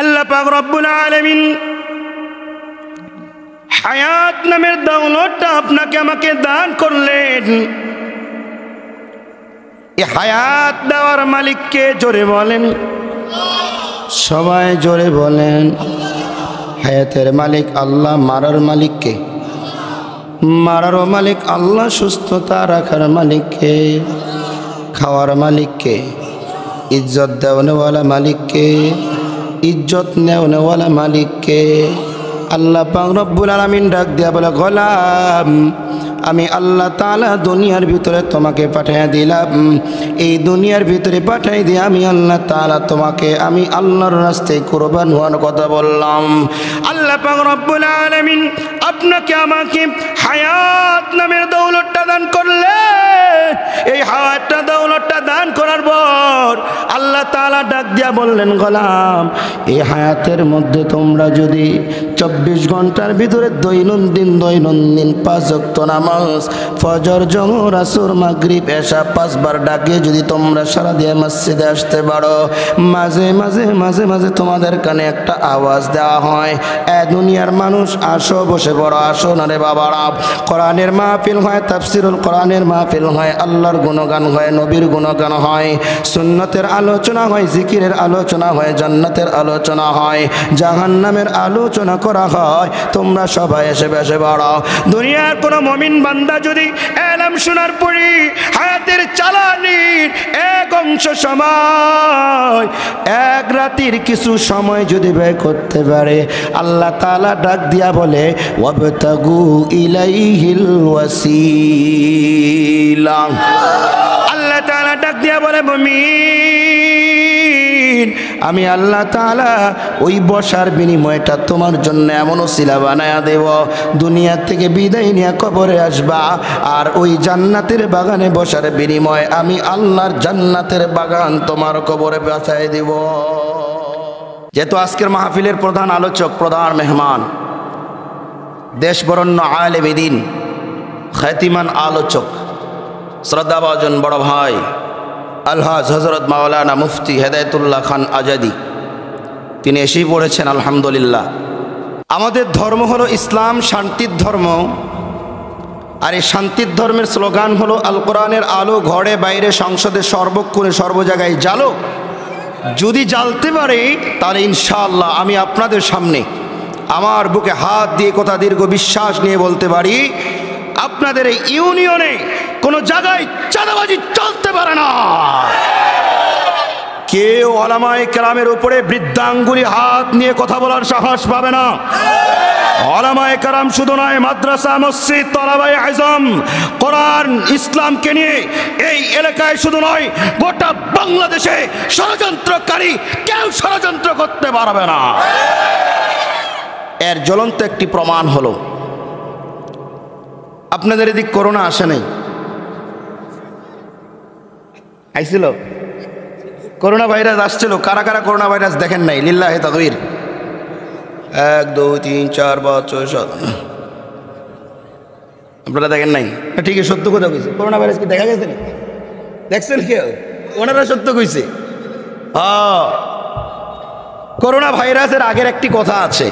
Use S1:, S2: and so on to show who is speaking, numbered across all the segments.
S1: আল্লাহ পাক রব্বুল আলামিন হায়াত নামের দৌলতটা আপনাকে আমাকে দান করলেন। এই হায়াত দেওয়ার মালিককে জোরে বলেন, সবাই জোরে বলেন। হায়াতের মালিক আল্লাহ, মারার মালিককে, মারারও মালিক আল্লাহ, সুস্থতা রাখার মালিককে, খাওয়ার মালিককে, ইজ্জত দেওয়ানেওয়ালা মালিককে, ইজ্জত নেওয়ানেওয়ালা মালিককে। আল্লাহ পাক রব্বুল আলামিন ডাক দিয়া বলে, গোলাম আমি আল্লাহ তাআলা দুনিয়ার ভিতরে তোমাকে পাঠিয়ে দিলাম। এই দুনিয়ার ভিতরে পাঠাই দিয়ে আমি আল্লাহ তাআলা তোমাকে আমি আল্লাহর রাস্তায় কুরবান হওয়ার কথা বললাম। আল্লাহ পাক রব্বুল আলামিন আপনাকে আমাকে হায়াত নামের দৌলতটা দান করলেন। এই হায়াতটা দৌলতটা দান করার পর আল্লাহ তাআলা ডাক দিয়া বললেন, গোলাম এই হায়াতের মধ্যে তোমরা যদি 24 ঘন্টার ভিতরে দৈনন্দিন 5 ওয়াক্ত নামাজ, ফজর, জোহর, আসর, মাগরিব, এশা 5 বার ডাকে যদি তোমরা সারা দিয়ে মসজিদে আসতে পারো, মাঝে মাঝে মাঝে মাঝে তোমাদের কানে একটা আওয়াজ দেওয়া হয়, এ দুনিয়ার মানুষ আসো, বসে পড়ো, আসো না রে বাবারা। কোরআনের মাহফিল হয়, তাফসিরুল কোরআনের মাহফিল হয়, আল্লাহর গুণগান হয়, নবীর গুণগান হয়, সুন্নতের আলোচনা হয়, জিকিরের আলোচনা হয়, জান্নাতের আলোচনা হয়, জাহান্নামের আলোচনা করা হয়। তোমরা সবাই এসে বসে পড়ো। দুনিয়ার কোন মুমিন বান্দা যদি এলাম শোনার পরে হায়াতের চালানির এক অংশ সময়, এক রাতের কিছু সময় যদি ব্যয় করতে পারে, আল্লাহ তাআলা ডাক দিয়া বলে, ওয়াবতাগু ইলাইহিল ওয়াসিলা। আল্লাহ তাআলা ডাক দিয়া বলে, মুমিন আমি আল্লাহ তাআলা ওই বসার বিনিময়টা তোমার জন্য এমন ওসিলা বানায়া দেব, দুনিয়া থেকে বিদায় নিয়ে কবরে আসবা, আর ওই জান্নাতের বাগানে বসার বিনিময় আমি আল্লাহর জান্নাতের বাগান তোমার কবরে বাঁচায় দেব। যেহেতু আজকের মাহফিলের প্রধান আলোচক, প্রধান মেহমান, দেশ বরণ্য আলেম দ্বীন, খ্যাতিমান আলোচক, শ্রদ্ধাভাজন বড় ভাই আলহাজ হযরত মাওলানা মুফতি হেদায়েতুল্লাহ খান আজাদি, তিনি এসেই পড়েছেন আলহামদুলিল্লাহ। আমাদের ধর্ম হলো ইসলাম, শান্তির ধর্ম। আর এই শান্তির ধর্মের স্লোগান হলো আল কোরআনের আলো ঘরে বাইরে সংসদে সর্বক্ষণে সর্ব জায়গায় জ্বালো। যদি জ্বালতে পারে তাহলে ইনশাআল্লাহ আমি আপনাদের সামনে আমার বুকে হাত দিয়ে কথা দীর্ঘ বিশ্বাস নিয়ে বলতে পারি, আপনাদের এই ইউনিয়নে কোনো জায়গায় চাঁদাবাজি চলতে পারে না। কেউ ওলামায়ে কেরামের উপরে বৃদ্ধাঙ্গুলি হাত নিয়ে কথা বলার সাহস পাবে না। ওলামায়ে কেরাম শুধু নয়, মাদ্রাসা, মসজিদ, তলাবায়ে আজম, কোরআন, ইসলামকে নিয়ে এই এলাকায় শুধু নয়, গোটা বাংলাদেশে ষড়যন্ত্রকারী কেউ ষড়যন্ত্র করতে পারবে না। এর জ্বলন্ত একটি প্রমাণ হলো, আপনাদের এদিক করোনা আসে নাই? আইছিল? করোনা ভাইরাস আসছিল। কারা কারা করোনা ভাইরাস দেখেন নাই? লিল্লাহে তাকবীর। 1 2 3 4 5 6 7। আপনারা দেখেন নাই? ঠিকই, সত্য কথা কইছে। করোনা ভাইরাস কি দেখা গেছে? দেখছেন কেউ? ওনারা সত্য কইছে। করোনা ভাইরাসের আগের একটি কথা আছে।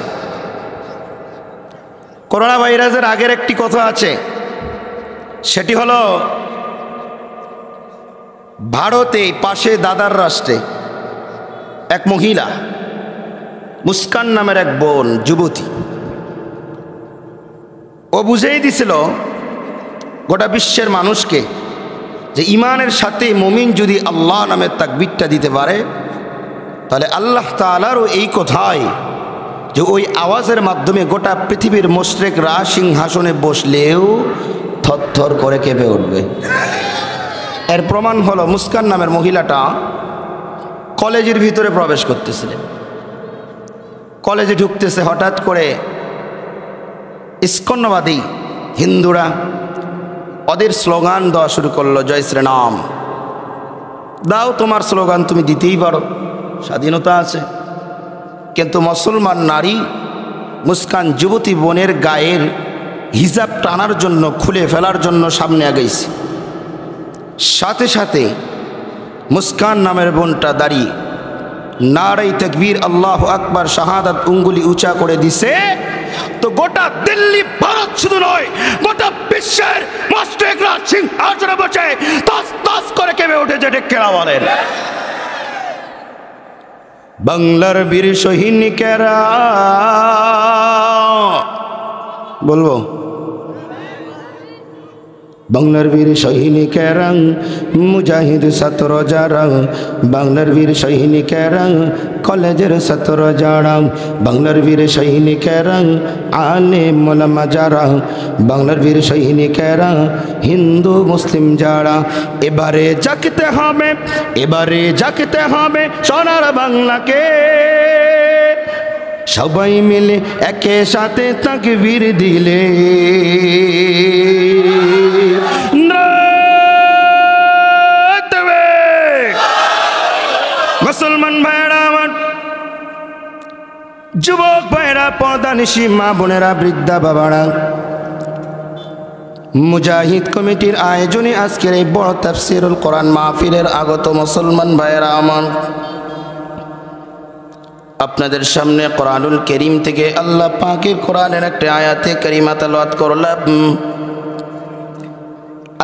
S1: করোনা ভাইরাসের আগের একটি কথা আছে, সেটি হলো ভারতে পাশে দাদার রাষ্ট্রে এক মহিলা, মুস্কান নামের এক বোন, যুবতী, ও বুঝেই দিছিল গোটা বিশ্বের মানুষকে যে ইমানের সাথে মুমিন যদি আল্লাহ নামের তাকবীরটা দিতে পারে, তাহলে আল্লাহ তাআলারও এই কথাই যে ওই আওয়াজের মাধ্যমে গোটা পৃথিবীর মুশরিকরা সিংহাসনে বসলেও থরথর করে কেঁপে উঠবে। এর প্রমাণ হলো, মুস্কান নামের মহিলাটা কলেজের ভিতরে প্রবেশ করতেছিলেন। কলেজে ঢুকতেছে, হঠাৎ করে ইস্কন্নবাদী হিন্দুরা ওদের স্লোগান দেওয়া শুরু করলো, জয় শ্রীরাম। দাও, তোমার স্লোগান তুমি দিতেই পারো, স্বাধীনতা আছে। কিন্তু মুসলমান নারী মুস্কান যুবতী বোনের গায়ের হিজাব টানার জন্য, খুলে ফেলার জন্য সামনে আগাইছে। সাথে সাথে মুস্কান নামের বোনটা দাঁড়িয়ে নারাই তাকবীর, আল্লাহু আকবার, শাহাদাত উঙ্গুলি উঁচা করে দিছে, তো গোটা দিল্লি ভারত শুধু নয়, গোটা বিশ্বের মাস্টাররা সিংহাসনে বসে তাস তাস করে কেঁপে উঠেছে। ঠিক কেনা বলেন? বাংলার বীর সৈনিকেরা, বলবো বাংলার বীর সৈনিকেরা, মুজাহিদ ছাত্র যারা, বাংলার বীর সৈনিকেরা, কলেজের ছাত্র যারা, বাংলার বীর সৈনিকেরা, আলেম ওলামা যারা, বাংলার বীর সৈনিকেরা, হিন্দু মুসলিম যারা, এবারে জাগতে হবে, এবারে জাগতে হবে সোনার বাংলাকে। সবাই মিলে একে সাথে তাকবীর দিলে, মুসলমান ভাইরা আমার, যুবক ভাইরা, পদানিশী মা বোনেরা, বৃদ্ধা বাবারা, মুজাহিদ কমিটির আয়োজনে আজকের এই বড় তাফসীরুল কোরআন মাহফিলের আগত মুসলমান ভাইরা আমার, আপনাদের সামনে কোরআনুল কারীম থেকে আল্লাহ পাকের কোরআনের একটা আয়াতে কারিমা তেলাওয়াত করলাম।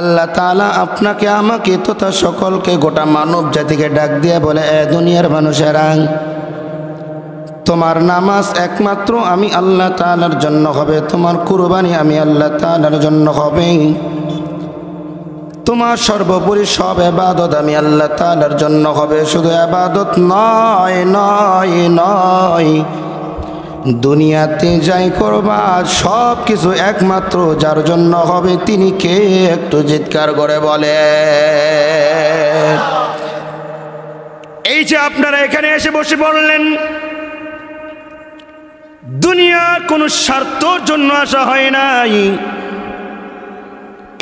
S1: আল্লাহ তাআলা আপনাকে আমাকে তথা সকলকে গোটা মানব জাতিকে ডাক দিয়ে বলে, এ দুনিয়ার মানুষেরা, তোমার নামাজ একমাত্র আমি আল্লাহ তাআলার জন্য হবে, তোমার কুরবানি আমি আল্লাহ তাআলার জন্য হবে, তোমার সর্বোপরি সব ইবাদত আমি আল্লাহ তাআলার জন্য হবে। শুধু ইবাদত নয়, নয়, নয়, দুনিয়াতে যাই করবা সব কিছু একমাত্র যার জন্য হবে তিনি কে? একটু চিৎকার করে বলে। এই যে আপনারা এখানে এসে বসে পড়লেন, দুনিয়ার কোনো স্বার্থের জন্য আসা হয় নাই।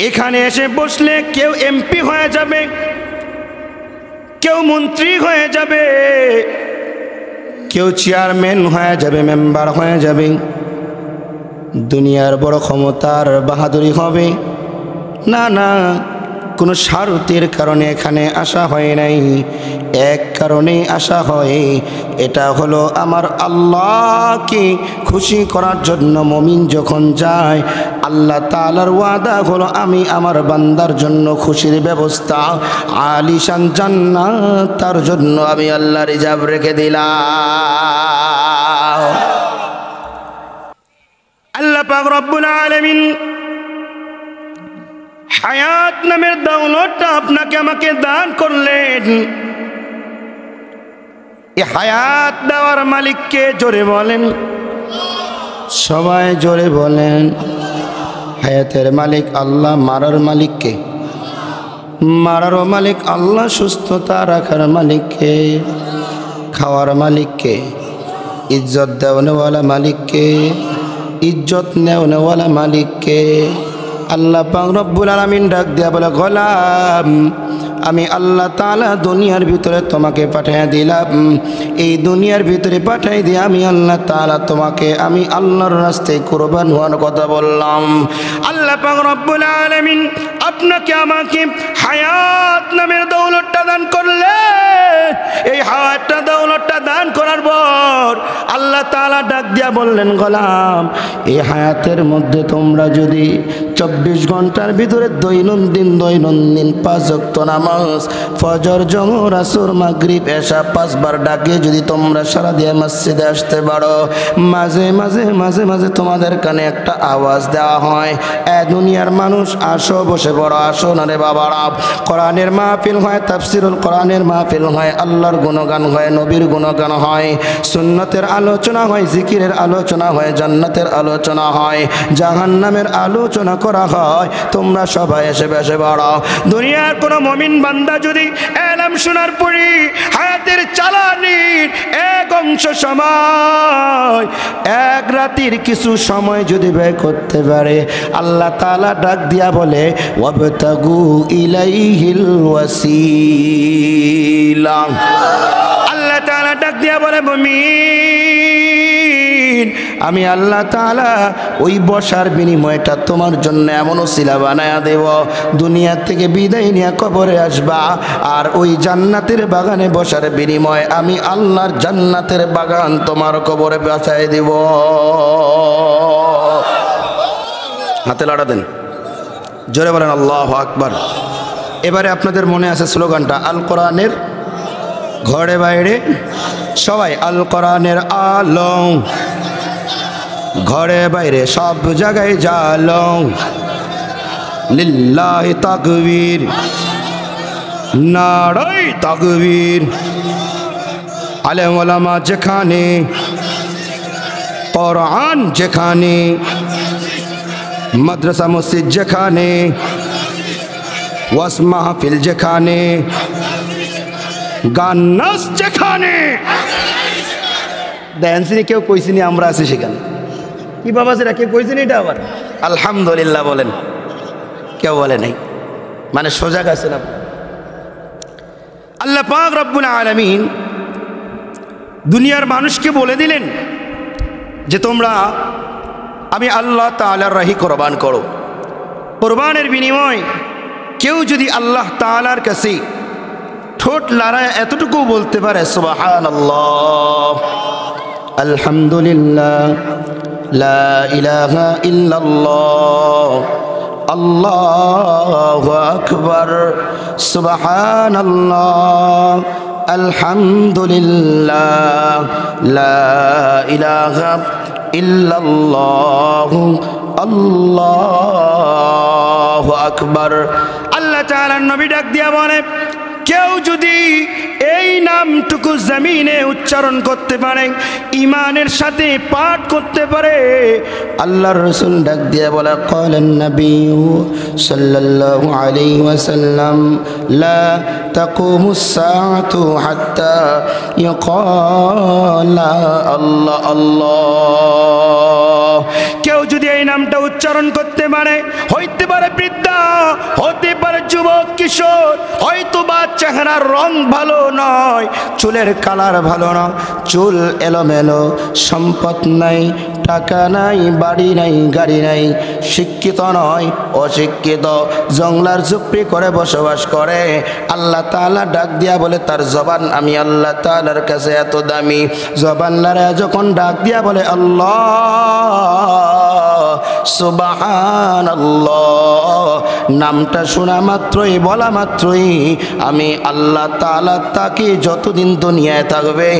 S1: এখানে এসে বসলে কেউ এমপি হয়ে যাবে, কেউ মন্ত্রী হয়ে যাবে, কেউ চেয়ারম্যান হয়ে যাবে, মেম্বার হয়ে যাবে, দুনিয়ার বড় ক্ষমতার বাহাদুরি হবে না, না, কোনো স্বার্থের কারণে এখানে আসা হয় নাই। এক কারণেই আসা হয়, এটা হলো আমার আল্লাহকে খুশি করার জন্য। মুমিন যখন যায়, আল্লাহ তাআলার ওয়াদা হলো আমি আমার বান্দার জন্য খুশির ব্যবস্থা, আলিশান জান্নাত তার জন্য আমি আল্লাহ রিজার্ভ রেখে দিলাম। আল্লাহ পাক রব্বুল আলামিন হায়াত নামের দৌলতটা আপনাকে আমাকে দান করলেন। এই হায়াত দেওয়ার মালিককে জোরে বলেন, সবাই জোরে বলেন। হায়াতের মালিক আল্লাহ, মারার মালিককে? মারারও মালিক আল্লাহ, সুস্থতা রাখার মালিককে? খাওয়ার মালিককে? ইজ্জত দেওয়ানেওয়ালা মালিককে? ইজ্জত নেওয়ানেওয়ালা মালিককে? আল্লাহ পাক রব্বুল আলামিন ডাক দিয়া বলে, গোলাম আমি আল্লাহ তাআলা দুনিয়ার ভিতরে তোমাকে পাঠিয়ে দিলাম। এই দুনিয়ার ভিতরে পাঠিয়ে দিয়ে আমি আল্লাহ তাআলা তোমাকে আমি আল্লাহর রাস্তায় কুরবান হওয়ার কথা বললাম। আল্লাহ পাক রব্বুল আলামিন আপনাকে আমাকে হায়াত নামের দৌলতটা দান করলেন। এই হায়াতটা দৌলতটা দান করার পর আল্লাহ তাআলা ডাক দিয়া বললেন, গোলাম এই হায়াতের মধ্যে তোমরা যদি 24 ঘন্টার ভিতরে দৈনন্দিন 5 ওয়াক্ত নামাজ, ফজর, জোহর, আসর, মাগরিব, এশা 5 বার ডাকে যদি তোমরা সারা দিয়ে মসজিদে আসতে পারো, মাঝে মাঝে মাঝে মাঝে তোমাদের কানে একটা আওয়াজ দেওয়া হয়, এ দুনিয়ার মানুষ আসো, বসে পড়ো, আসো না রে বাবারা। কোরআনের মাহফিল হয়, তাফসীরুল কোরআনের মাহফিল হয়, আল্লাহর গুণগান হয়, নবীর গুণগান হয়, সুন্নতের আলোচনা হয়, জিকিরের আলোচনা হয়, জান্নাতের আলোচনা হয়, জাহান্নামের আলোচনা করা হয়। তোমরা সবাই এসে বসে পড়ো। দুনিয়ার কোনো মুমিন বান্দা যদি এলাম শোনার পরে হায়াতের চালানির এক অংশ সময়, এক রাতের কিছু সময় যদি ব্যয় করতে পারে, আল্লাহ তাআলা ডাক দিয়া বলে, ওয়াবতাগু ইলাইহিল ওয়াসিলা। আল্লাহ তাআলা ডাক দিয়া বলে, মুমিন আমি আল্লাহ তাআলা ওই বসার বিনিময়টা তোমার জন্য এমন ওসিলা বানায়া দেব, দুনিয়া থেকে বিদায় নিয়ে কবরে আসবা, আর ওই জান্নাতের বাগানে বসার বিনিময় আমি আল্লাহর জান্নাতের বাগান তোমার কবরে বাঁচায় দেব। হাতে লাড়া দেন, জোরে বলেন আল্লাহু আকবার। এবারে আপনাদের মনে আছে স্লোগানটা, আল কোরআনের ঘরে বাইরে সবাই, আল কোরআনের আলো ঘরে বাইরে সব জায়গায় জালো, লিল্লাহি তাকবীর নারায়ে তাকবীর। আলেম ওলামা যেখানে, কোরআন যেখানে, মাদ্রাসা মসজিদ যেখানে, ওয়াজ মাহফিল যেখানে, গান নাচ যেখানে, দেখেন কেউ কইছিনি আমরা আছি সেখানে। কি বাবা সেটা কেউ কইছিনি? এটা আবার আলহামদুলিল্লাহ বলেন, কেউ বলে নাই, মানে সোজা আছে না। আল্লাহ পাক রব্বুল আলামিন দুনিয়ার মানুষকে বলে দিলেন যে তোমরা আমি আল্লাহ তাআলার রাহি কোরবান করো। কোরবানের বিনিময় কেউ যদি আল্লাহ তাআলার কাছে ঠোঁট লড়ায় এতটুকু বলতে পারে সুবহানাল্লাহ, আলহামদুলিল্লাহ, লা ইলাহা ইল্লাল্লাহ, আল্লাহু আকবার, সুবহানাল্লাহ, আলহামদুলিল্লাহ, লা ইলাহা ইল্লাল্লাহ, আল্লাহু আকবার। আল্লাহ তাআলার নবী ডাক দিয়া বলে, কেউ যদি এই নামটুকু জমিনে উচ্চারণ করতে পারে, ইমানের সাথে পাঠ করতে পারে, আল্লাহর রাসূল ডাক দিয়ে বলে, ক্বালান নবী সাল্লাল্লাহু আলাইহি ওয়াসাল্লাম, লা তাকুমুস সাআতু হাত্তা ইয়াকালা আল্লাহ আল্লাহ। কেউ যদি এই নামটা উচ্চারণ করতে পারে, হইতে পারে বৃদ্ধা, হতে পারে যুবক কিশোর, হয়তো বা চেহারার রং ভালো নয়, চুলের কালার ভালো না, চুল এলোমেলো, সম্পদ নাই, টাকা নাই, বাড়ি নাই, গাড়ি নাই, শিক্ষিত নয়, অশিক্ষিত, জঙ্গলার ঝুপড়ি করে বসবাস করে, আল্লাহ তাআলা ডাক দিয়া বলে তার জবান আমি আল্লাহ তাআলার কাছে এত দামি, জবান লড়া যখন ডাক দিয়া বলে আল্লাহ সুবহানাল্লাহ, নামটা শোনা মাত্রই, বলা মাত্রই আমি আল্লাহ তাআলা তাকে যতদিন দুনিয়ায় থাকবে,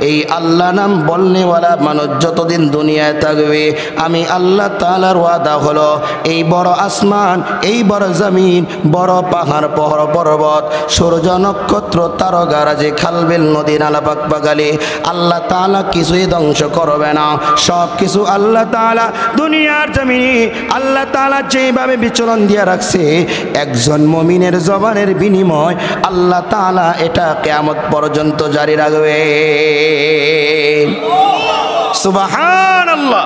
S1: এই আল্লাহ নাম বলনেওয়ালা মানুষ যতদিন দুনিয়ায় থাকবে, আমি আল্লাহ তাআলার ওয়াদা হলো এই বড় আসমান, এই বড় জমিন, বড় পাহাড় পর্বত, সূর্য নক্ষত্র তারকারাজি, খালবিল নদী নালা বাকবাগালি, আল্লাহ তাআলা কিছুই ধ্বংস করবে না, সব কিছু আল্লাহ তাআলা দুনিয়ার জমিনে আল্লাহ তাআলা যেভাবে বিচরণ দিয়ে রাখছে, একজন মুমিনের জবানের বিনিময় আল্লাহ তাআলা এটা কিয়ামত পর্যন্ত জারি রাখবে। সুবহানাল্লাহ।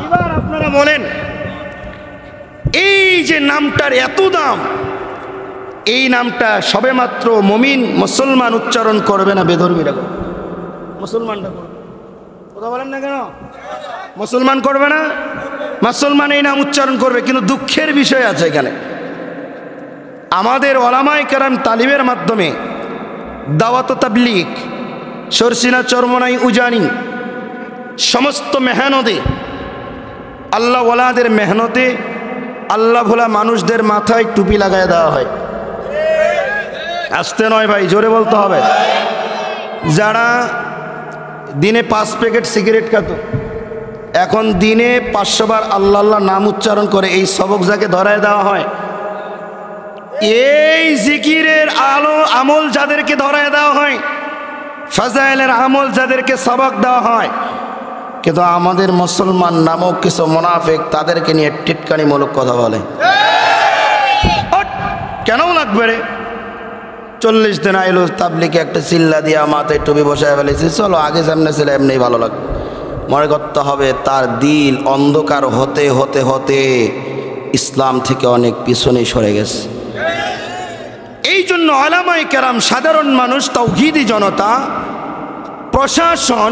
S1: এবার আপনারা বলেন, এই যে নামটার এত দাম, এই নামটা সবেমাত্র মুমিন মুসলমান উচ্চারণ করবে না বেধর্মীরা করবে? মুসলমানরা করবে, কথা বলেন না কেন? মুসলমান করবে না? মুসলমান এই নাম উচ্চারণ করবে, কিন্তু দুঃখের বিষয় আছে এখানে। আমাদের ওলামায়ে কেরাম তালিমের মাধ্যমে দাওয়াত তাবলীগ, সরসিনা চরমনাই উজানি, সমস্ত মেহনতে, আল্লাহ ওয়ালাদের মেহনতে আল্লাহ ভোলা মানুষদের মাথায় টুপি লাগায় দেওয়া হয়। আসতে নয় ভাই, জোরে বলতে হবে। যারা দিনে 5 প্যাকেট সিগারেট খেত, এখন দিনে 500 বার আল্লাহ আল্লাহ নাম উচ্চারণ করে, এই সবক যাকে ধরায় দেওয়া হয়, এই জিকিরের আলো আমল যাদেরকে ধরায় দেওয়া হয়, ফাজাইলের আমল যাদেরকে সবক দেওয়া হয়, কিন্তু আমাদের মুসলমান নামক কিছু মুনাফিক তাদেরকে নিয়ে টিটকানিমূলক কথা বলে। কেন লাগবে রে? 40 দিন আইলো তাবলিগে একটা চিল্লা দিয়া মাথায় টুপি বসায় ফেলেছে, চলো আগে সামনে ছিল এমনি ভালো লাগবে। মনে করতে হবে তার দিল অন্ধকার হতে হতে হতে ইসলাম থেকে অনেক পিছনে সরে গেছে। এই জন্য উলামায়ে কেরাম, সাধারণ মানুষ, তাওহীদি জনতা, প্রশাসন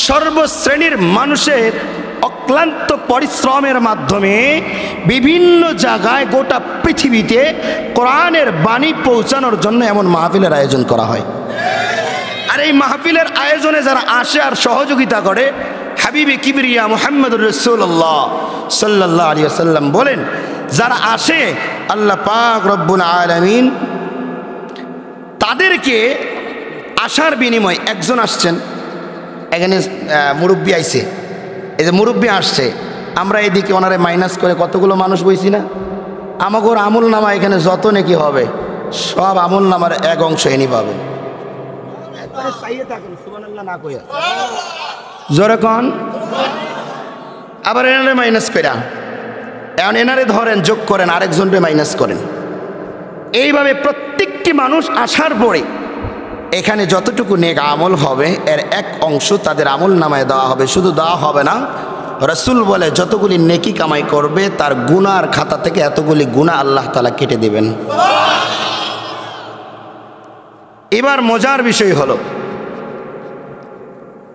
S1: সর্বশ্রেণীর মানুষের অক্লান্ত পরিশ্রমের মাধ্যমে বিভিন্ন জায়গায় গোটা পৃথিবীতে কোরআনের বাণী পৌঁছানোর জন্য এমন মাহফিলের আয়োজন করা হয়। আর এই মাহফিলের আয়োজনে যারা আসে আর সহযোগিতা করে, হাবিবে কিবরিয়া মুহাম্মদুর রাসূলুল্লাহ সাল্লাল্লাহু আলাইহি ওয়াসাল্লাম বলেন, যারা আসে আল্লাহ পাক রব্বুল আলামিন তাদেরকে আসার বিনিময়, একজন আসছেন, এখানে মুরব্বী আইছে, এই যে মুরব্বী আসছে, আমরা এদিকে ওনারে মাইনাস করে কতগুলো মানুষ বইছি না, আমাকে ওর আমল নামা এখানে যত নাকি হবে সব আমল নামার এক অংশ এনে পাবেন। জোরে কন, আবার এনারে মাইনাস করা, এখন এনারে ধরেন, যোগ করেন, আরেকজনকে মাইনাস করেন। এইভাবে প্রত্যেকটি মানুষ আসার পরে এখানে যতটুকু নেক আমল হবে এর এক অংশ তাদের আমল নামায় দেওয়া হবে। শুধু দেওয়া হবে না, রাসূল বলে যতগুলি নেকি কামাই করবে তার গুনার খাতা থেকে এতগুলি গুনাহ আল্লাহ তাআলা কেটে দেবেন। এবার মজার বিষয় হলো,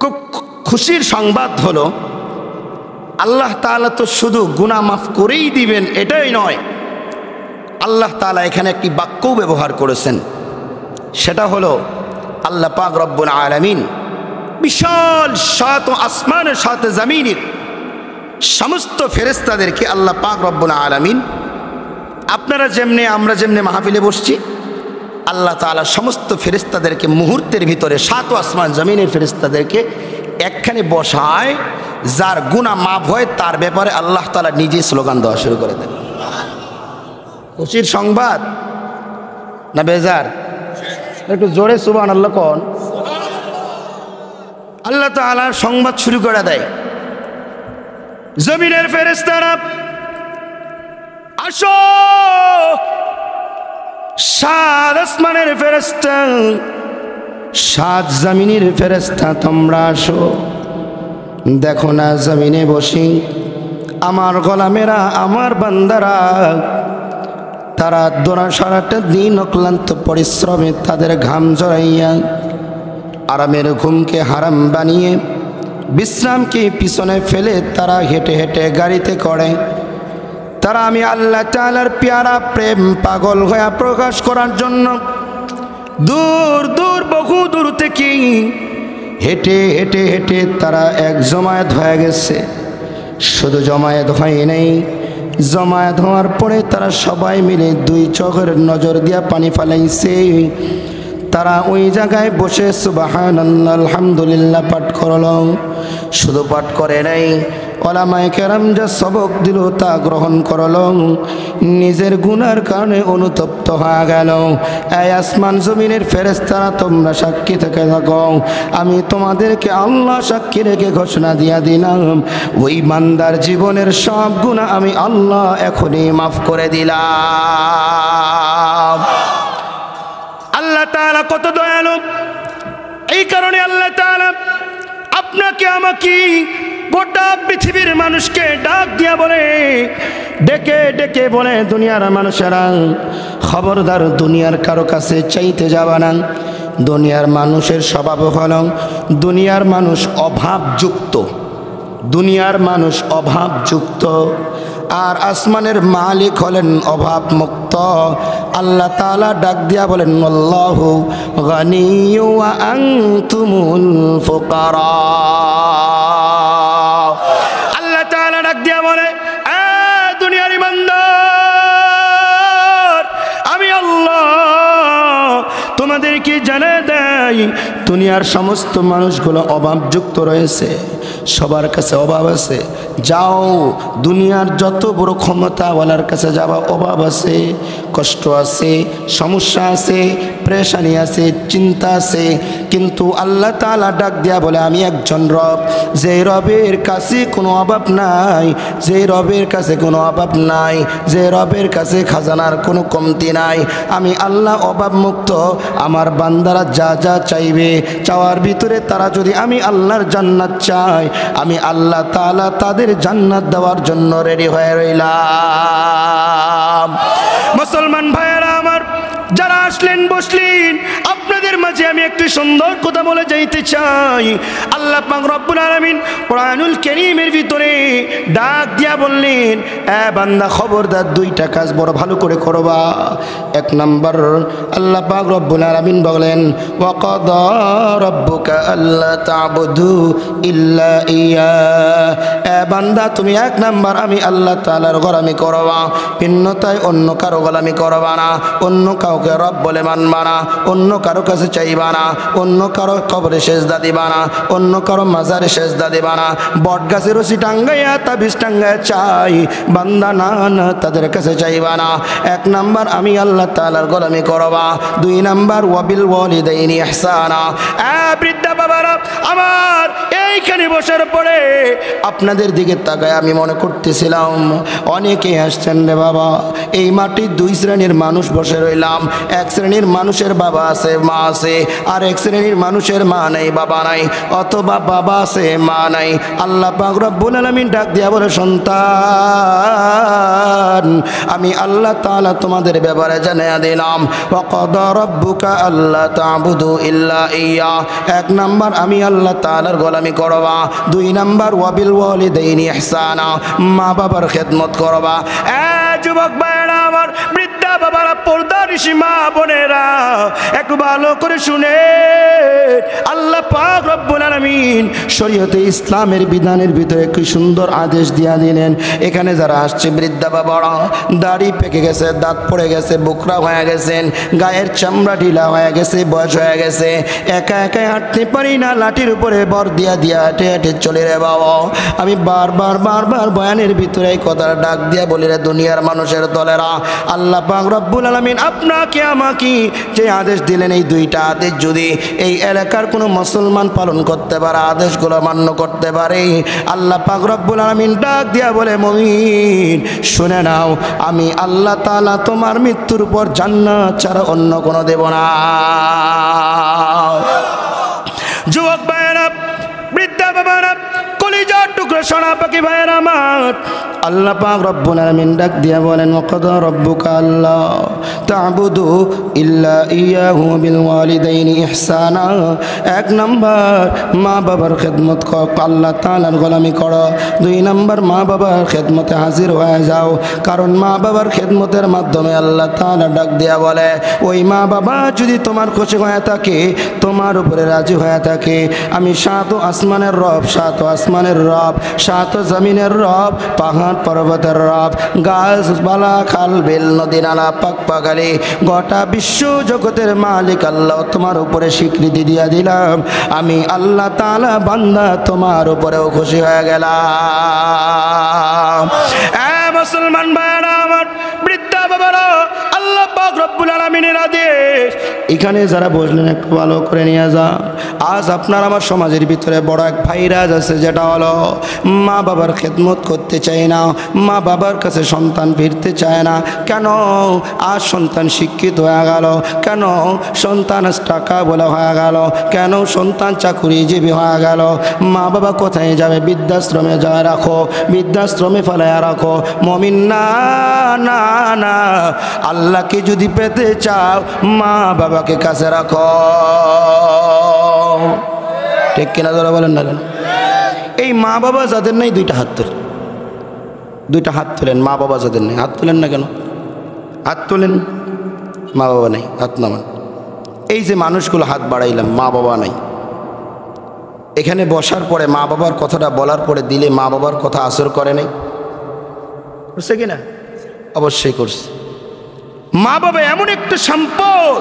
S1: খুব খুশির সংবাদ হলো, আল্লাহ তাআলা তো শুধু গুনাহ মাফ করেই দিবেন এটাই নয়, আল্লাহ তাআলা এখানে একটি বাক্যও ব্যবহার করেছেন, সেটা হলো আল্লাহ পাক রব্বুল আলামিন বিশাল সাত আসমানের সাথে জমিনের সমস্ত ফেরেশতাদেরকে আল্লাহ পাক রব্বুল আলামিন, আপনারা যেমনে আমরা যেমনে মাহফিলে বসছি, আল্লাহ তাআলা সমস্ত ফেরেশতাদেরকে মুহূর্তের ভিতরে সাত আসমান জমিনের ফেরেশতাদেরকে একখানে বসায়, যার গুনাহ মাফ হয় তার ব্যাপারে আল্লাহ তাআলা নিজেই স্লোগান দেওয়া শুরু করে দেন। খুশির সংবাদ না বেজার? একটু জোরে সুবহানাল্লাহ কোন। আল্লাহ তাআলা সংবাদ শুরু করে দেয়, জমিনের ফেরেশতারা আসো, সাত আসমানের ফেরেশতা, সাত জমিনের ফেরেশতা তোমরা আসো। দেখো না জমিনে বসি আমার গোলামেরা, আমার বান্দারা, তারা সারাটা দিন অক্লান্ত পরিশ্রমে তাদের ঘাম ঝরাইয়া আরামের ঘুমকে হারাম বানিয়ে বিশ্রামকে পিছনে ফেলে তারা হেঁটে হেঁটে গাড়িতে করে, তারা আমি আল্লাহ তাআলার পেয়ারা প্রেম পাগল হয়ে প্রকাশ করার জন্য দূর দূর বহু দূর থেকে হেঁটে হেঁটে হেঁটে তারা এক জমায়েত হয়ে গেছে। শুধু জমায়েত হয় নাই, জমায়েত হওয়ার পরে তারা সবাই মিলে দুই চোখের নজর দিয়া পানি ফালাইছে। তারা ওই জায়গায় বসে সুবহানাল্লাহ আলহামদুলিল্লাহ পাঠ করল। শুধু পাঠ করে নাই, ওলামায়ে কেরাম যা সবক দিল তা গ্রহণ করল, নিজের গুনার কারণে অনুতপ্ত হয়ে গেল। এই আসমান জমিনের ফেরেশতারা তোমরা সাক্ষী থেকে থাকো, আমি তোমাদেরকে আল্লাহ সাক্ষী রেখে ঘোষণা দিয়া দিলাম, ওই বান্দার জীবনের সব গুনাহ আমি আল্লাহ এখনই মাফ করে দিলাম। আল্লাহ তাআলা কত দয়ালু, এই কারণে আল্লাহ তাআলা আপনাকে আমাকে গোটা পৃথিবীর মানুষকে ডাক দিয়া বলে, ডেকে ডেকে বলে, দুনিয়ার মানুষেরা খবরদার দুনিয়ার কারো কাছে চাইতে যাবা না। দুনিয়ার মানুষের স্বভাব হলো, দুনিয়ার মানুষ অভাবযুক্ত, দুনিয়ার মানুষ অভাবযুক্ত, আর আসমানের মালিক হলেন অভাব মুক্ত। আল্লাহ তাআলা ডাক দিয়া বলেন, আল্লাহু গানিয়্যু ওয়া আনতুমুল ফুকারা। আল্লাহ তাআলা ডাক দিয়া বলে, এ দুনিয়ার ইমানদার, আমি আল্লাহ তোমাদেরকে জানিয়ে দেই, দুনিয়ার সমস্ত মানুষগুলো অভাবযুক্ত রয়েছে, সবার কাছে অভাব আছে। যাও দুনিয়ার যত বড় ক্ষমতাওয়ালার কাছে যাবা, অভাব আছে, কষ্ট আছে, সমস্যা আছে, পেরেশানি আছে, চিন্তা আছে, কিন্তু আল্লাহ তাআলা ডাক দিয়া বলে, আমি একজন রব, যে রবের কাছে কোনো অভাব নাই, যে রবের কাছে কোনো অভাব নাই, যে রবের কাছে খাজানার কোনো কমতি নাই। আমি আল্লাহ অভাব মুক্ত। আমার বান্দারা যা যা চাইবে, চাওয়ার ভিতরে তারা যদি আমি আল্লাহর জান্নাত চাই, আমি আল্লাহ তাআলা তাদের জান্নাত দেওয়ার জন্য রেডি হয়ে রইলাম। মুসলমান ভাইয়েরা আমার, যারা আসলেন, বসলেন। আপনাদের মাঝে আমি একটি সুন্দর কথা বলে যাইতে চাই। আল্লাহ পাক রব্বুল আলামিন কোরআনুল কারীমের ভিতরে ডাক দিয়া বললেন, এ বান্দা খবরদার দুইটা কাজ বড় ভালো করে করবা। এক নাম্বার আল্লাহ পাক রব্বুল আলামিন বলেন, ওয়া কাদা রাব্বুকা আল্লা তা'বুদু ইল্লা ইয়া। এ বান্দা তুমি এক নাম্বার আমি আল্লাহ তাআলার গোলামি করবা, ভিন্নতায় অন্য কারো গোলামি করবা না, অন্য কাউকে রব বলে মানবা না, অন্য কারো কাছে চাইবা না, অন্য কারো কবরে সেজদা দিবা না, অন্য কারো মাজারে সেজদা দিবা না। বট গাছের রশি টাঙ্গাইয়া তাবিজ টাঙ্গাইয়া চাই বান্দা না না তাদের কাছে চাইবা না। এক নাম্বার আমি আল্লাহ তাআলার গোলামি করবা। দুই নাম্বার ওয়াবিল ওয়ালিদাইনি ইহসানা। বৃদ্ধা বাবারা আমার এইখানে বসার পরে আপনাদের দিকে তাকায় আমি মনে করতেছিলাম অনেকে আসছেন রে বাবা, এই মাটির দুই শ্রেণীর মানুষ বসে রইলাম। এক শ্রেণীর মানুষের বাবা আছে, মা আছে, আর এক শ্রেণীর মানুষের মা নাই, বাবা নাই, অথবা বাবা আছে মা নাই। আল্লাহ পাক রব্বুল আলামিন ডাক দিয়া বলে, সন্তান আমি আল্লাহ তাআলা তোমাদের ব্যাপারে জানিয়ে দিলাম, ওয়া কাদা রাব্বুকা আল্লা তা'বুদু ইল্লা ইয়া। এক নাম্বার আমি আল্লাহ তাআলার গোলামি করবা। দুই নাম্বার ওয়াবিল ওয়ালিদাইনি ইহসানা, মা বাবার খেদমত করবা। যুবক ভাইরা আমার, বৃদ্ধা বাবারা, পর্দানিশী মা বোনেরা, একটু ভালো করে শুনে আল্লাহ পাক রব্বুল আলামিন শরীয়তে ইসলামের বিধানের ভিতরে কি সুন্দর আদেশ দিয়া দিলেন। এখানে যারা আসছে বৃদ্ধা বাবারা, দাড়ি পেকে গেছে, দাঁত পড়ে গেছে, বুকরা হয়ে গেছেন, গায়ের চামড়া ঢিলা হয়ে গেছে, বয়স হয়ে গেছে, একা একা হাঁটতে পারি না, লাঠির উপরে বর দিয়া দিয়া হেঁটে হেঁটে চলে রে বাবা। আমি বারবার বারবার বয়ানের ভিতরে এই কথাটা ডাক দিয়া বলি রে দুনিয়ার মানুষের দলেরা, আল্লাহ পাক রব্বুল আলামিন আপনাকে আমাকে যে আদেশ দিলেন, এই দুইটা আদেশ যদি এই এলাকার কোনো মুসলমান পালন করতে পারে, আদেশগুলো মান্য করতে পারে, আল্লাহ পাক রব্বুল আলামিন ডাক দিয়া বলে, মুমিন শুনে নাও, আমি আল্লাহ তাআলা তোমার মৃত্যুর পর জান্নাত ছাড়া অন্য কোনো দেব না। যুবক ভাইয়েরা, বৃদ্ধা বাবারা, কলিজার টুকরো সোনা পাখি ভাইয়েরা আমার, আল্লাহ পাক রব্বুল আলামিন ডাক দিয়া বলেন, ওয়া কাদা রাব্বুকা আল্লা তা'বুদু ইল্লা ইয়াহু বিল ওয়ালিদাইনি ইহসানা। এক নাম্বার মা বাবার খেদমত কর, আল্লাহ তাআলার গোলামি করো। দুই নাম্বার মা বাবার খেদমতে হাজির হয়ে যাও, কারণ মা বাবার খেদমতের মাধ্যমে আল্লাহ তাআলা ডাক দিয়া বলে, ওই মা বাবা যদি তোমার খুশি হয়ে থাকে, তোমার উপরে রাজি হয়ে থাকে, আমি সাত আসমানের রব, সাত আসমানের রব, সাত জমিনের রব, পাহাড় পর্বতের রব, গাছপালা, খাল বিল, নদী নালা, পাক পাগালি, গোটা বিশ্ব জগতের মালিক আল্লাহ তোমার উপরে স্বীকৃতি দিয়া দিলাম, আমি আল্লাহ তাআলা বান্দা তোমার উপরেও খুশি হয়ে গেলাম। মুসলমান ভাইরা আমার, বৃদ্ধা বাবারা, আল্লাহ পাক রব্বুল আলামিনের আদেশ এখানে যারা বসলেন একটু ভালো করে নিয়ে যা। আজ আপনার আমার সমাজের ভিতরে বড় এক ভাইরাস আছে, যেটা হলো মা বাবার খেদমত করতে চায় না, মা বাবার কাছে সন্তান ফিরতে চায় না। কেন? আজ সন্তান শিক্ষিত হয়ে গেল, কেন সন্তান আজ টাকা বলা হয়ে গেল, কেন সন্তান চাকুরিজীবী হয়ে গেল, মা বাবা কোথায় যাবে? বৃদ্ধাশ্রমে যায় রাখো, বৃদ্ধাশ্রমে ফেলায় রাখো। মুমিন না না না, আল্লাহকে যদি পেতে চাও মা বাবাকে কাছে রাখো। ঠিক কিনা ধরে বলেন না কেন? এই মা বাবা যাদের নেই দুইটা হাত তোলেন, দুইটা হাত তোলেন। মা বাবা যাদের নেই হাত তোলেন না কেন? হাত তোলেন। মা বাবা নেই, হাত নামান। এই যে মানুষগুলো হাত বাড়াইলাম, মা বাবা নাই। এখানে বসার পরে মা বাবার কথাটা বলার পরে দিলে মা বাবার কথা আসর করে নাই? করছে কিনা? অবশ্যই করছে। মা বাবা এমন একটা সম্পদ,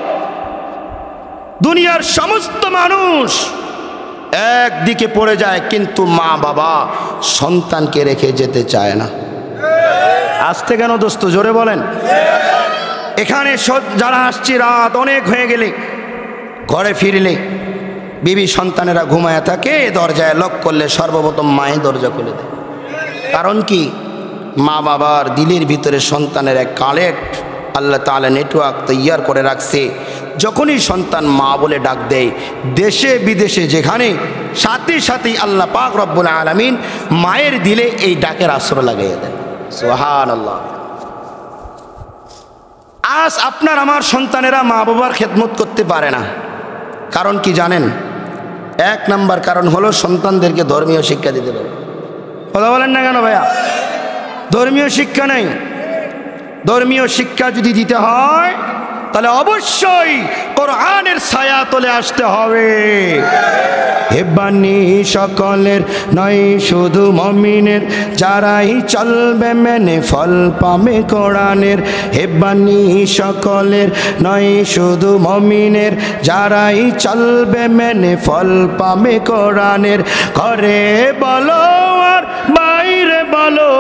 S1: দুনিয়ার সমস্ত মানুষ একদিকে পড়ে যায়, কিন্তু মা বাবা সন্তানকে রেখে যেতে চায় না। আসতে কেন দোস্ত, জোরে বলেন। এখানে যারা আসছি, রাত অনেক হয়ে গেলে ঘরে ফিরলে বিবি সন্তানেরা ঘুমায় থাকে, দরজায় লক করলে সর্বপ্রথম মায়ের দরজা খুলে দেয়। কারণ কি? মা বাবার দিলের ভিতরে সন্তানের এক কানেক্ট আল্লাহ তাআলা নেটওয়ার্ক তৈয়ার করে রাখছে। যখনই সন্তান মা বলে ডাক দেয়, দেশে বিদেশে যেখানে, সাথে সাথেই আল্লাহ পাক রব্বুল আলামিন মায়ের দিলে এই ডাকের আসর লাগিয়ে দেন। সুবহানাল্লাহ। আজ আপনার আমার সন্তানেরা মা বাবার খেদমত করতে পারে না, কারণ কি জানেন? এক নাম্বার কারণ হলো সন্তানদেরকে ধর্মীয় শিক্ষা দিতে পারে। কথা বলেন না কেন ভাইয়া? ধর্মীয় শিক্ষা নেই। ধর্মীয় শিক্ষা যদি দিতে হয় তাহলে অবশ্যই কোরআনের ছায়া তলে আসতে হবে। হে বানি সকলের নয় শুধু মুমিনের, যারাই চলবে মেনে ফল পাবে কোরআনের। হে বানি সকলের নয় শুধু মুমিনের, যারাই চলবে মেনে ফল পাবে কোরআনের। ঘরে বলো আর বাইরে বলো,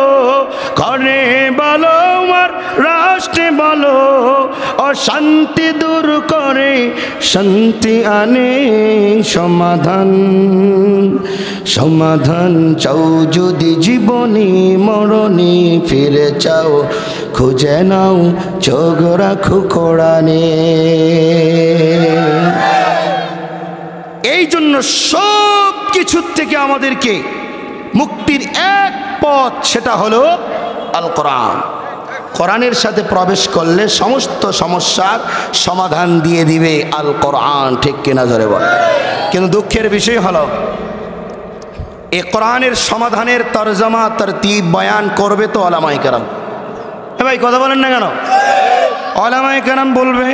S1: ঘরে বলো আর রাষ্ট্রে বলো, অশান্তি দূর করে শান্তি আনে সমাধান। সমাধান চাও যদি জীবনে মরণে, ফিরে চাও খুঁজে নাও চোখ রাখো কোরআনে। এই জন্য সব কিছুর থেকে আমাদেরকে মুক্তির এক পথ, সেটা হলো আল কোরআন। কোরআনের সাথে প্রবেশ করলে সমস্ত সমস্যার সমাধান দিয়ে দিবে আল কোরআন। ঠিক কিনা জোরে বল? কিন্তু দুঃখের বিষয় হলো এই কোরআনের সমাধানের তরজমা তরতিব বয়ান করবে তো ওলামায়ে কেরাম। ভাই কথা বলেন না কেন? ওলামায়ে কেরাম বলবে,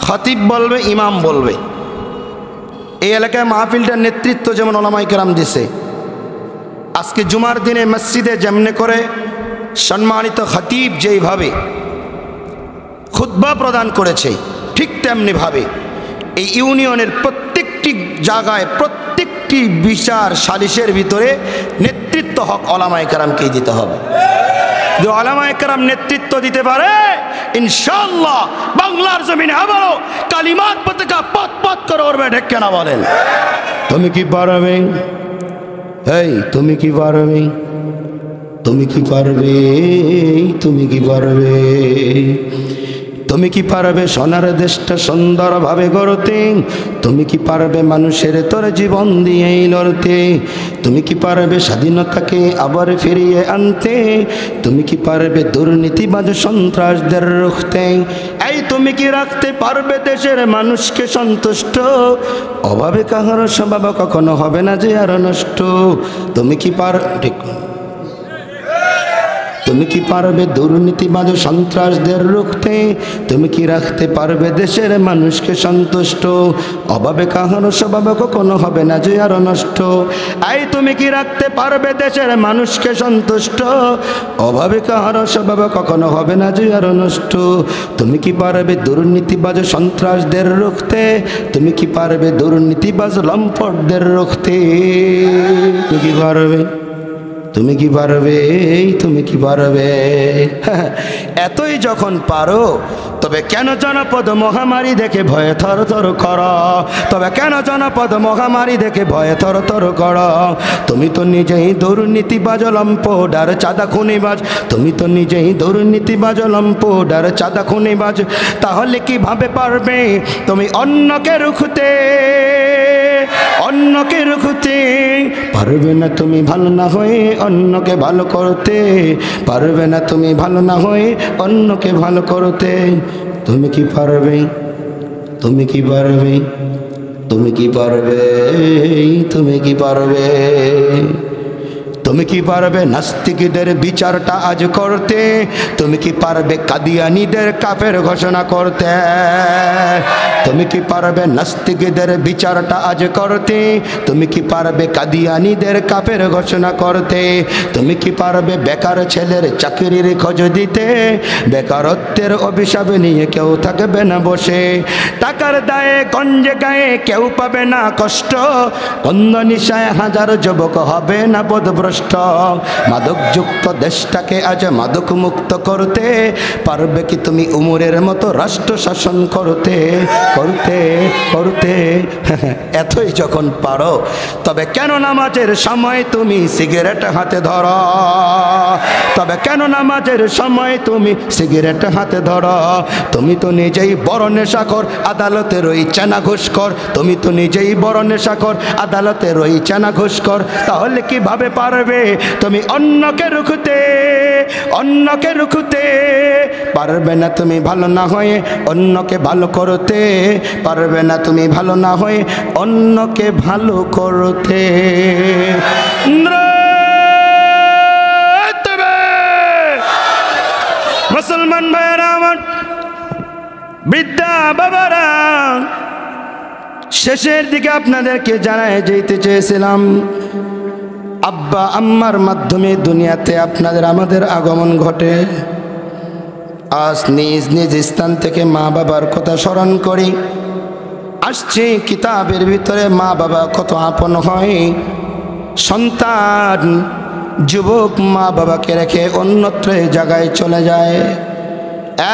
S1: খতিব বলবে, ইমাম বলবে। এই এলাকায় মাহফিলটার নেতৃত্ব যেমন ওলামায়ে কেরাম দিছে, আজকে জুমার দিনে মসজিদে যেমনে করে সম্মানিত খতিব যেইভাবে খুতবা প্রদান করেছে, ঠিক তেমনিভাবে এই ইউনিয়নের প্রত্যেকটি জায়গায় প্রত্যেকটি বিচার সালিশের ভিতরে নেতৃত্ব হক ওলামায়ে কেরামকেই দিতে হবে। যদি ওলামায়ে কেরাম নেতৃত্ব দিতে পারে, ইনশাআল্লাহ বাংলার জমিনে আবারও কালিমার পতাকা পথ পথ করে উড়বে। ঠিক কেনা বলেন? তুমি কি পারবে? এই তুমি কি পারবে? তুমি কি পারবে? তুমি কি পারবে? তুমি কি পারবে সোনার দেশটা সুন্দরভাবে গড়তে? তুমি কি পারবে মানুষের তোর জীবন দিয়ে লড়তে? তুমি কি পারবে স্বাধীনতাকে আবার ফিরিয়ে আনতে? তুমি কি পারবে দুর্নীতিবাজ সন্ত্রাসদের রুখতে? এই তুমি কি রাখতে পারবে দেশের মানুষকে সন্তুষ্ট? অভাবে কাহার স্বভাব কখনো হবে না যে আর নষ্ট। তুমি কি ঠিক তুমি কি পারবে দুর্নীতিবাজ সন্ত্রাসদের রুখতে? তুমি কি রাখতে পারবে দেশের মানুষকে সন্তুষ্ট? অভাবে কাহারও স্বভাব কখনো হবে না যে আর নষ্ট। এই তুমি কি রাখতে পারবে দেশের মানুষকে সন্তুষ্ট? অভাবে কাহারও স্বভাব কখনো হবে না যে আর নষ্ট। তুমি কি পারবে দুর্নীতিবাজ সন্ত্রাসদের রুখতে? তুমি কি পারবে দুর্নীতিবাজ লম্পটদের রুখতে? তুমি কি পারবে? তুমি কি পারবে? তুমি কি পারবে? এতই যখন পারো, তবে কেন জনপদ মহামারী দেখে ভয়ে থর থর কর? তবে কেন জনপদ মহামারী দেখে ভয়ে থর থর কর? তুমি তো নিজেই দুর্নীতিবাজ লম্পটার চাঁদা খুনিবাজ। তুমি তো নিজেই দুর্নীতিবাজ লম্পটার চাঁদা খুনিবাজ। তাহলে কিভাবে পারবে তুমি অন্যকে রুখতে? অন্যকে রুখতে পারবে না তুমি ভালো না হয়ে অন্যকে ভালো করতে। পারবে না তুমি ভালো না হয়ে অন্যকে ভালো করতে। তুমি কি পারবে? তুমি কি পারবে? তুমি কি পারবে? তুমি কি পারবে? তুমি কি পারবে নাস্তিকদের বিচারটা আজ করতে? তুমি কি পারবে কাদিয়ানীদের কাফের ঘোষণা করতে? তুমি কি পারবে নাস্তিকদের বিচারটা আজ করতে? তুমি কি পারবে কাদিয়ানীদের কাফের ঘোষণা করতে? তুমি কি পারবে বেকার ছেলের চাকরির খোঁজ দিতে? বেকারত্বের অভিশাপ নিয়ে কেউ থাকবে না বসে। টাকার দায়ে গঞ্জে গায়ে কেউ পাবে না কষ্ট। অন্ধ নিশায় হাজার যুবক হবে না পথভ্রষ্ট। মাদকযুক্ত দেশটাকে আজ মাদক মুক্ত করতে পারবে কি তুমি উমরের মতো রাষ্ট্র শাসন করতে? করতে করতে এতই যখন পারো, তবে কেন নামাজের সময় তুমি সিগারেট হাতে ধরো? তবে কেন নামাজের সময় তুমি সিগারেট হাতে ধরো? তুমি তো নিজেই বড় নেশাখোর, আদালতে রয়েছে না ঘুষখোর। তুমি তো নিজেই বড় নেশাখোর, আদালতে রয়েছে না ঘুষখোর। তাহলে কিভাবে পারবে তুমি অন্যকে রুখতে? অন্যকে রুখতে, পারবে না তুমি ভালো না হয়ে অন্যকে ভালো করতে, পারবে না তুমি ভালো না হয়ে অন্যকে ভালো করতে। মুসলমান ভাইয়েরা আমার, বৃদ্ধা বাবারা, শেষের দিকে আপনাদেরকে জানায় যেতে চেয়েছিলাম, আব্বা আম্মার মাধ্যমে দুনিয়াতে আপনাদের আমাদের আগমন ঘটে। আজ নিজ নিজ স্থান থেকে মা বাবার কথা স্মরণ করি, আসছে কিতাবের ভিতরে মা বাবা কত আপন হয়। সন্তান যুবক মা বাবাকে রেখে অন্যত্র জায়গায় চলে যায়,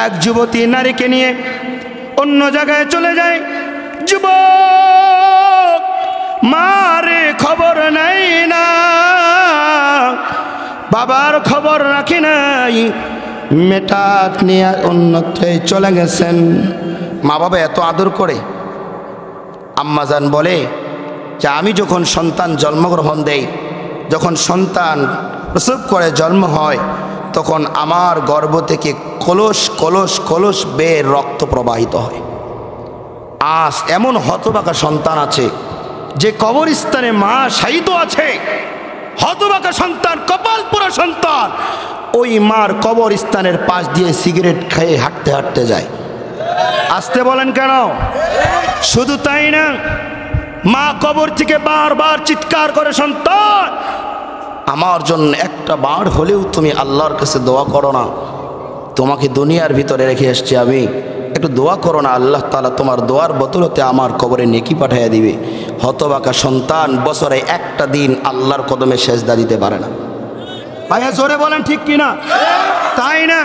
S1: এক যুবতী নারীকে নিয়ে অন্য জায়গায় চলে যায়। যুবক মারে খবর নাই না, বাবার খবর রাখি নাই, মেয়েটা নিয়ে অন্যত্র চলে গেছেন। মা বাবা এত আদর করে। আম্মাজান বলে যে আমি যখন সন্তান জন্মগ্রহণ দেই, যখন সন্তান প্রসব করে জন্ম হয়, তখন আমার গর্ভ থেকে কলস কলস কলস বেয়ে রক্ত প্রবাহিত হয়। আজ এমন হতবাকা সন্তান আছে যে কবরস্থানে মা শায়িত আছে, হতবাকা সন্তান, কপাল পোড়া সন্তান, ওই মার কবরস্থানের পাশ দিয়ে সিগারেট খেয়ে হাঁটতে হাঁটতে যায়। আসতে বলেন কেন? শুধু তাই না, মা কবর থেকে বারবার চিৎকার করে, সন্তান আমার জন্য একটা বার হলেও তুমি আল্লাহর কাছে দোয়া করো না, তোমাকে দুনিয়ার ভিতরে রেখে এসছি আমি, একটু দোয়া করো না, আল্লাহ তাআলা তোমার দোয়ার বদলতে আমার কবরে নেকি পাঠিয়ে দিবে। হতবাকা সন্তান বছরে একটা দিন আল্লাহর কদমে সেজদা দিতে পারে না। ভাইয়া জোরে বলেন ঠিক কিনা? তাই না?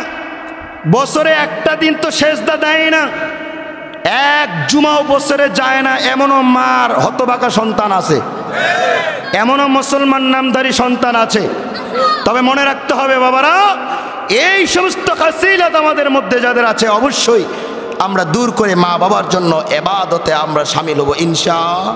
S1: বছরে একটা দিন তো সেজদা দেয় না, এক জুমাও বছরে যায় না, এমনও মার হতবাকা সন্তান আছে, এমনও মুসলমান নামধারী সন্তান আছে। তবে মনে রাখতে হবে বাবারা, এই সমস্ত খাসিলাত আমাদের মধ্যে যাদের আছে, অবশ্যই আমরা দূর করে মা বাবার জন্য ইবাদতে আমরা শামিল হব ইনশাআল্লাহ।